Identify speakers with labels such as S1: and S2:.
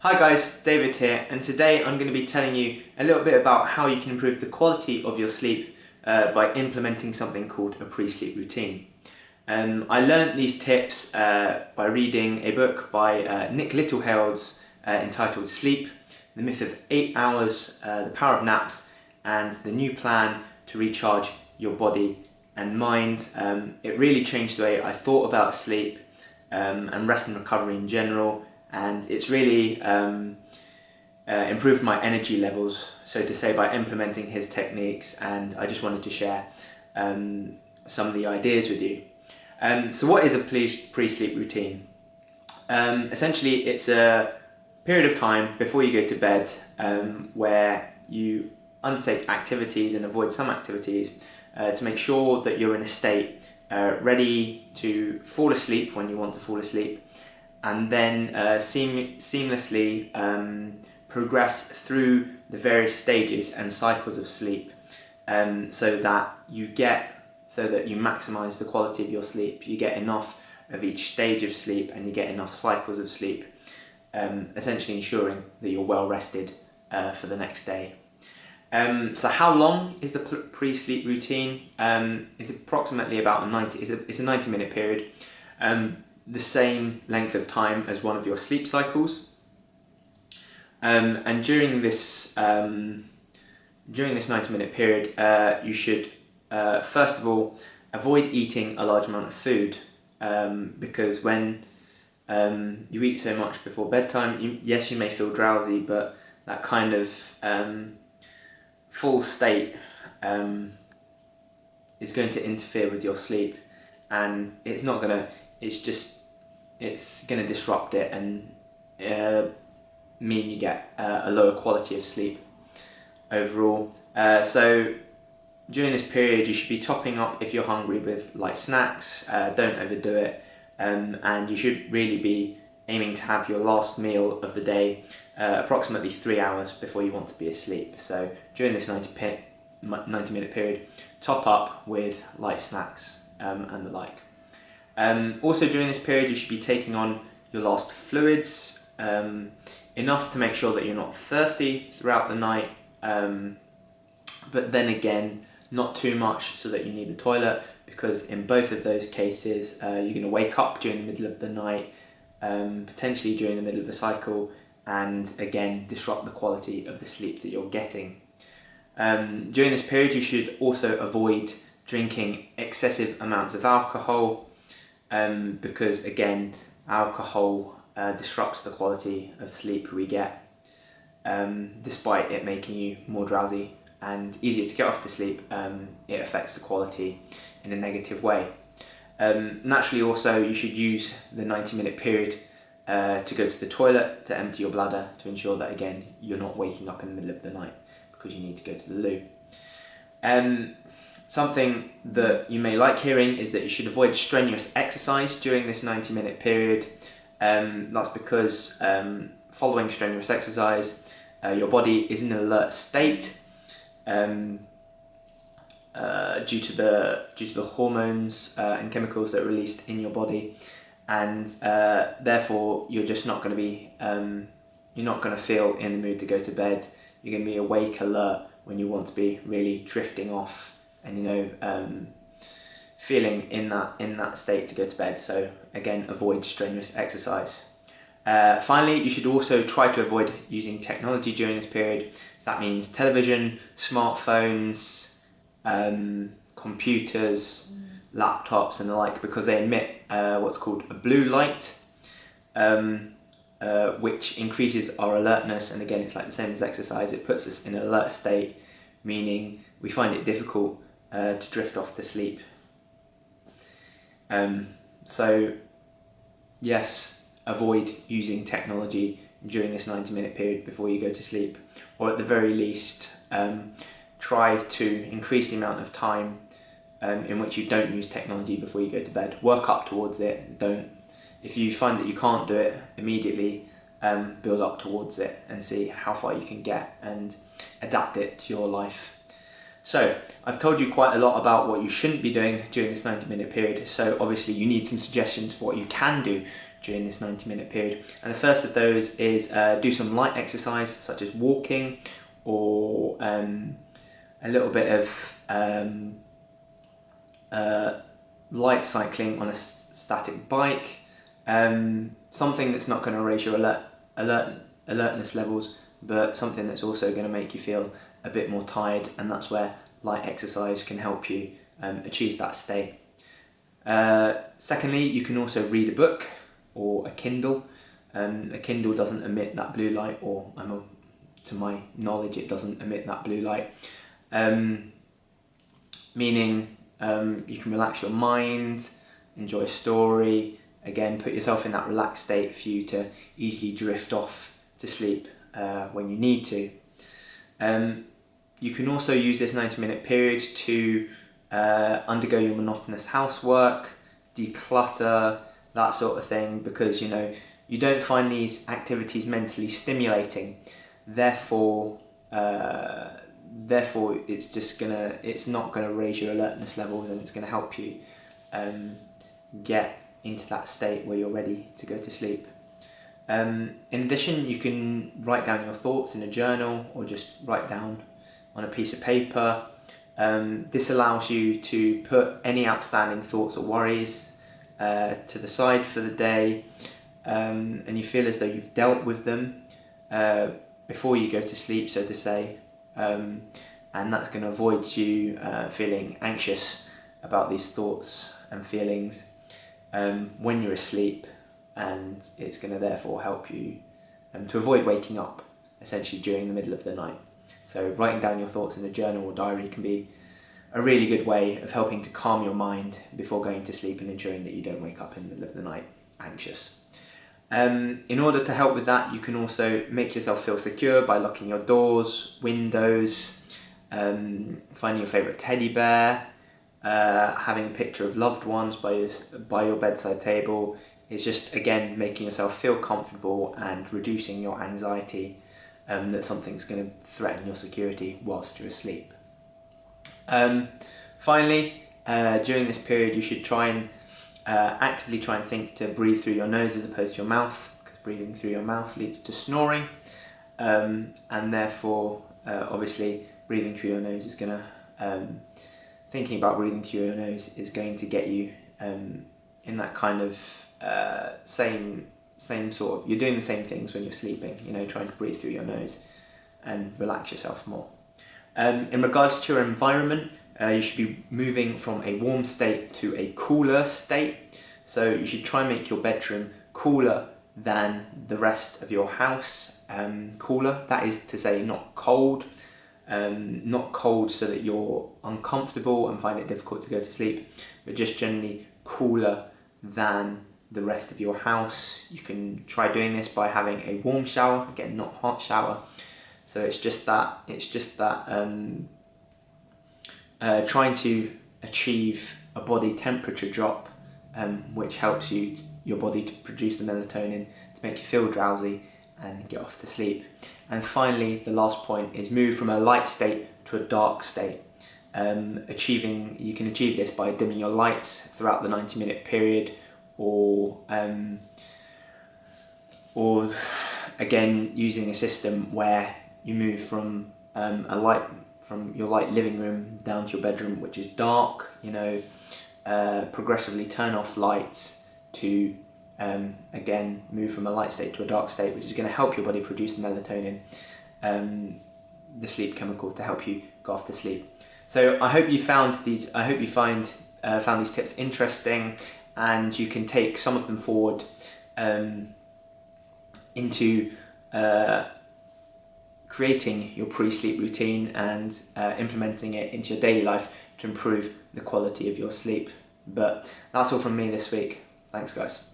S1: Hi guys, David here, and today I'm going to be telling you a little bit about how you can improve the quality of your sleep by implementing something called a pre-sleep routine. I learned these tips by reading a book by Nick Littlehales entitled Sleep, The Myth of 8 Hours, The Power of Naps, and the New Plan to Recharge Your Body and Mind. It really changed the way I thought about sleep and rest and recovery in general. And it's really improved my energy levels, so to say, by implementing his techniques, and I just wanted to share some of the ideas with you. So what is a pre-sleep routine? Essentially, it's a period of time before you go to bed where you undertake activities and avoid some activities to make sure that you're in a state ready to fall asleep when you want to fall asleep, and then seamlessly progress through the various stages and cycles of sleep, so that you maximize the quality of your sleep. You get enough of each stage of sleep and you get enough cycles of sleep, essentially ensuring that you're well rested for the next day. So how long is the pre-sleep routine? It's approximately about it's a 90-minute period. The same length of time as one of your sleep cycles, and during this 90-minute period, you should first of all avoid eating a large amount of food, because when you eat so much before bedtime, yes, you may feel drowsy, but that kind of full state is going to interfere with your sleep, and it's going to disrupt it and mean you get a lower quality of sleep overall. So during this period, you should be topping up, if you're hungry, with light snacks. Don't overdo it, and you should really be aiming to have your last meal of the day approximately 3 hours before you want to be asleep. So during this 90-minute period, top up with light snacks and the like. Also during this period, you should be taking on your last fluids, enough to make sure that you're not thirsty throughout the night, but then again, not too much so that you need the toilet, because in both of those cases, you're going to wake up during the middle of the night, potentially during the middle of the cycle, and again disrupt the quality of the sleep that you're getting. During this period, you should also avoid drinking excessive amounts of alcohol, because again, alcohol disrupts the quality of sleep we get, despite it making you more drowsy and easier to get off to sleep. It affects the quality in a negative way. Naturally, also, you should use the 90-minute period to go to the toilet, to empty your bladder, to ensure that, again, you're not waking up in the middle of the night because you need to go to the loo. Something that you may like hearing is that you should avoid strenuous exercise during this 90-minute period. That's because following strenuous exercise, your body is in an alert state due to the hormones and chemicals that are released in your body, and therefore you're just not going to be you're not going to feel in the mood to go to bed. You're going to be awake, alert when you want to be really drifting off and feeling in that state to go to bed. So again, avoid strenuous exercise. Finally, you should also try to avoid using technology during this period. So that means television, smartphones, computers, laptops and the like, because they emit what's called a blue light, which increases our alertness. And again, it's like the same as exercise. It puts us in an alert state, meaning we find it difficult to drift off to sleep. So yes, avoid using technology during this 90-minute period before you go to sleep, or at the very least, try to increase the amount of time in which you don't use technology before you go to bed. Work up towards it. If you find that you can't do it immediately, build up towards it and see how far you can get and adapt it to your life. So I've told you quite a lot about what you shouldn't be doing during this 90-minute period, so obviously you need some suggestions for what you can do during this 90-minute period. And the first of those is do some light exercise, such as walking, or a little bit of light cycling on a static bike, something that's not going to raise your alertness levels, but something that's also going to make you feel a bit more tired, and that's where light exercise can help you achieve that state. Secondly, you can also read a book or a Kindle. A Kindle doesn't emit that blue light, or to my knowledge it doesn't emit that blue light, meaning you can relax your mind, enjoy a story, again put yourself in that relaxed state for you to easily drift off to sleep when you need to. You can also use this 90-minute period to undergo your monotonous housework, declutter, that sort of thing, because you don't find these activities mentally stimulating. Therefore it's not gonna raise your alertness levels, and it's gonna help you get into that state where you're ready to go to sleep. In addition, you can write down your thoughts in a journal, or just write down on a piece of paper. This allows you to put any outstanding thoughts or worries to the side for the day, and you feel as though you've dealt with them before you go to sleep, so to say, and that's going to avoid you feeling anxious about these thoughts and feelings when you're asleep, and it's going to therefore help you to avoid waking up essentially during the middle of the night. So writing down your thoughts in a journal or diary can be a really good way of helping to calm your mind before going to sleep, and ensuring that you don't wake up in the middle of the night anxious. In order to help with that, you can also make yourself feel secure by locking your doors, windows, finding your favourite teddy bear, having a picture of loved ones by your bedside table. It's just, again, making yourself feel comfortable and reducing your anxiety that something's going to threaten your security whilst you're asleep. Finally, during this period, you should try and actively try and think to breathe through your nose as opposed to your mouth, because breathing through your mouth leads to snoring, and therefore obviously breathing through your nose is going to thinking about breathing through your nose is going to get you in that kind of same sort of, you're doing the same things when you're sleeping, trying to breathe through your nose and relax yourself more. In regards to your environment, you should be moving from a warm state to a cooler state. So you should try and make your bedroom cooler than the rest of your house. Cooler, that is to say, not cold. Not cold so that you're uncomfortable and find it difficult to go to sleep, but just generally cooler than the rest of your house. You can try doing this by having a warm shower, again, not hot shower. So it's just that trying to achieve a body temperature drop, which helps your body to produce the melatonin to make you feel drowsy and get off to sleep. And finally, the last point is move from a light state to a dark state. You can achieve this by dimming your lights throughout the 90-minute period, or again using a system where you move from your light living room down to your bedroom, which is dark. Progressively turn off lights to again move from a light state to a dark state, which is going to help your body produce the melatonin, the sleep chemical, to help you go off to sleep. So I hope you found these tips interesting, and you can take some of them forward into creating your pre-sleep routine and implementing it into your daily life to improve the quality of your sleep. But that's all from me this week. Thanks, guys.